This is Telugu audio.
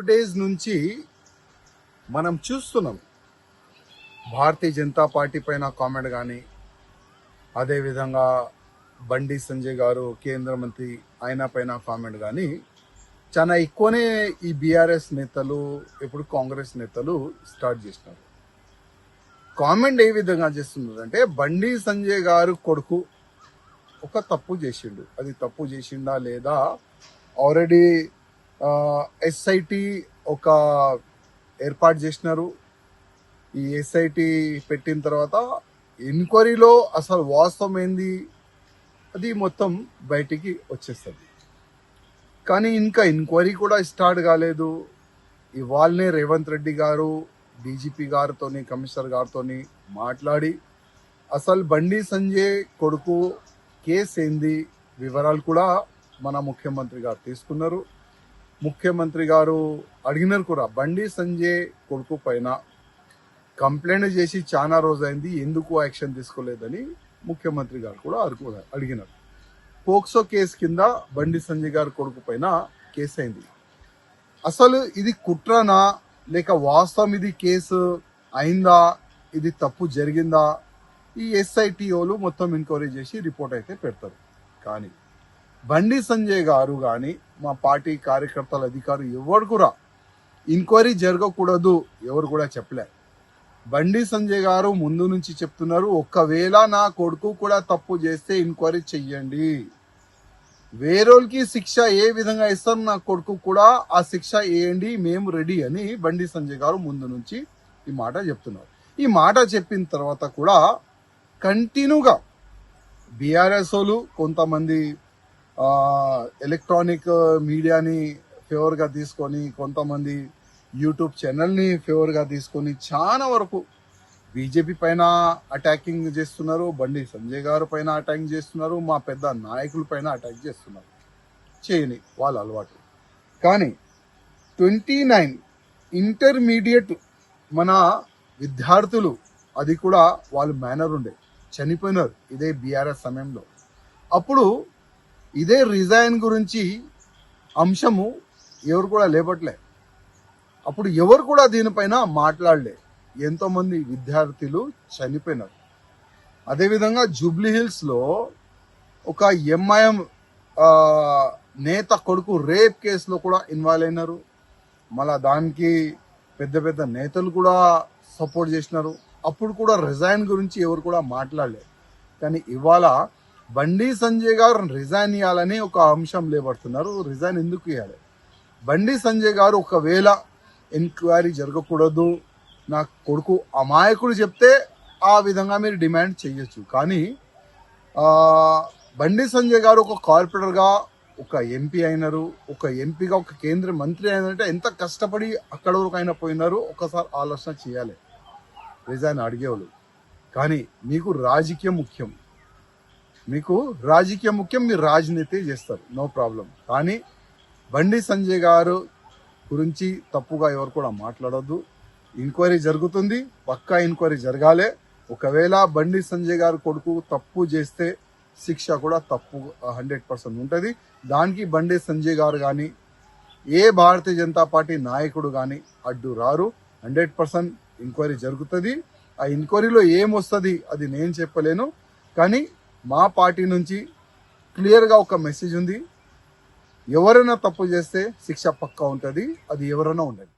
డేస్ నుంచి మనం చూస్తున్నాం భారతీయ జనతా పార్టీ పైన కామెంట్ కానీ, అదేవిధంగా బండి సంజయ్ గారు కేంద్ర మంత్రి ఆయన పైన కామెంట్ కానీ చాలా ఎక్కువనే ఈ బీఆర్ఎస్ నేతలు, ఇప్పుడు కాంగ్రెస్ నేతలు స్టార్ట్ చేసినారు. కామెంట్ ఏ విధంగా చేస్తున్నారంటే, బండి సంజయ్ గారు కొడుకు ఒక తప్పు చేసిండు, అది తప్పు చేసిండా లేదా, ఆల్రెడీ ఎస్ఐటి ఒక ఏర్పాటు చేసినారు. ఈ ఎస్ఐటి పెట్టిన తర్వాత ఎంక్వైరీలో అసలు వాస్తవం ఏంది అది మొత్తం బయటికి వచ్చేస్తుంది. కానీ ఇంకా ఎంక్వైరీ కూడా స్టార్ట్ కాలేదు. ఇవాళనే రేవంత్ రెడ్డి గారు డీజీపీ గారితోని, కమిషనర్ గారితోని మాట్లాడి అసలు బండి సంజయ్ కొడుకు కేసు ఏంది వివరాలు కూడా మన ముఖ్యమంత్రి గారు తీసుకున్నారు. ముఖ్యమంత్రి గారు అడిగినారు కూడా, బండి సంజయ్ కొడుకు పైన కంప్లైంట్ చేసి చాలా రోజైంది, ఎందుకు యాక్షన్ తీసుకోలేదని ముఖ్యమంత్రి గారు కూడా అడిగినారు. పోక్సో కేసు కింద బండి సంజయ్ గారి కొడుకు పైన కేసు అయింది. అసలు ఇది కుట్రనా లేక వాస్తవం ఇది కేసు అయిందా, ఇది తప్పు జరిగిందా, ఈ ఎస్ఐటిఓలు మొత్తం ఎంక్వైరీ చేసి రిపోర్ట్ అయితే పెడతారు. కానీ బండి సంజయ్ గారు కానీ మా పార్టీ కార్యకర్తల అధికారులు ఎవరు కూడా ఎంక్వైరీ జరగకూడదు ఎవరు కూడా చెప్పలే. బండి సంజయ్ గారు ముందు నుంచి చెప్తున్నారు, ఒకవేళ నా కొడుకు కూడా తప్పు చేస్తే ఎంక్వైరీ చెయ్యండి, వేరేకి శిక్ష ఏ విధంగా ఇస్తారు నా కొడుకు కూడా ఆ శిక్ష వేయండి, మేము రెడీ అని బండి సంజయ్ గారు ముందు నుంచి ఈ మాట చెప్తున్నారు. ఈ మాట చెప్పిన తర్వాత కూడా కంటిన్యూగా బీఆర్ఎస్ వాళ్ళు కొంతమంది ఎలక్ట్రానిక్ మీడియాని ఫేవర్గా తీసుకొని, కొంతమంది యూట్యూబ్ ఛానల్ని ఫేవర్గా తీసుకొని చాలా వరకు బీజేపీ పైన అటాకింగ్ చేస్తున్నారు, బండి సంజయ్ గారు పైన అటాకింగ్ చేస్తున్నారు, మా పెద్ద నాయకుల పైన అటాక్ చేస్తున్నారు. చేయని వాళ్ళ అలవాటు. కానీ 29 ఇంటర్మీడియట్ మన విద్యార్థులు, అది కూడా వాళ్ళు మేనర్ ఉండే చనిపోయినారు ఇదే బీఆర్ఎస్ సమయంలో. అప్పుడు ఇదే రిజైన్ గురించి అంశము ఎవరు కూడా లేపట్లే. అప్పుడు ఎవరు కూడా దీనిపైన మాట్లాడలే. ఎంతో మంది విద్యార్థులు చనిపోయినారు. అదేవిధంగా జూబ్లీ హిల్స్ లో ఒక ఎంఐఎం నేత కొడుకు రేప్ కేసులో కూడా ఇన్వాల్వ్ అయినారు. మళ్ళా దానికి పెద్ద పెద్ద నేతలు కూడా సపోర్ట్ చేసినారు. అప్పుడు కూడా రిజైన్ గురించి ఎవరు కూడా మాట్లాడలేదు. కానీ ఇవాళ బండి సంజయ్ గారు రిజైన్ ఇవ్వాలని ఒక అంశం లేబడుతున్నారు. రిజైన్ ఎందుకు ఇవ్వాలి? బండి సంజయ్ గారు ఒకవేళ ఎంక్వైరీ జరగకూడదు, నా కొడుకు అమాయకుడు చెప్తే ఆ విధంగా మీరు డిమాండ్ చేయొచ్చు. కానీ బండి సంజయ్ గారు ఒక కార్పొరేటర్గా ఒక ఎంపీ అయినారు, ఒక ఎంపీగా ఒక కేంద్ర మంత్రి అయినంటే ఎంత కష్టపడి అక్కడ వరకు అయినా పోయినారు. ఒకసారి ఆలోచన చేయాలి రిజైన్ అడిగేవాళ్ళు. కానీ మీకు రాజకీయం ముఖ్యం, మీరు రాజనీతి చేస్తారు, నో ప్రాబ్లం. కానీ బండి సంజయ్ గారు గురించి తప్పుగా ఎవరు కూడా మాట్లాడొద్దు. ఎంక్వైరీ జరుగుతుంది, పక్కా ఎంక్వైరీ జరగాలి. ఒకవేళ బండి సంజయ్ గారు కొడుకు తప్పు చేస్తే శిక్ష కూడా తప్పు 100% ఉంటుంది. దానికి బండి సంజయ్ గారు కానీ ఏ భారతీయ జనతా పార్టీ నాయకుడు కానీ అడ్డు రారు. 100% ఎంక్వైరీ జరుగుతుంది. ఆ ఎంక్వైరీలో ఏమొస్తుంది అది నేను చెప్పలేను. కానీ మా పార్టీ నుంచి క్లియర్గా ఒక మెసేజ్ ఉంది, ఎవరైనా తప్పు చేస్తే శిక్ష పక్కా ఉంటుంది, అది ఎవరైనా ఉండదు.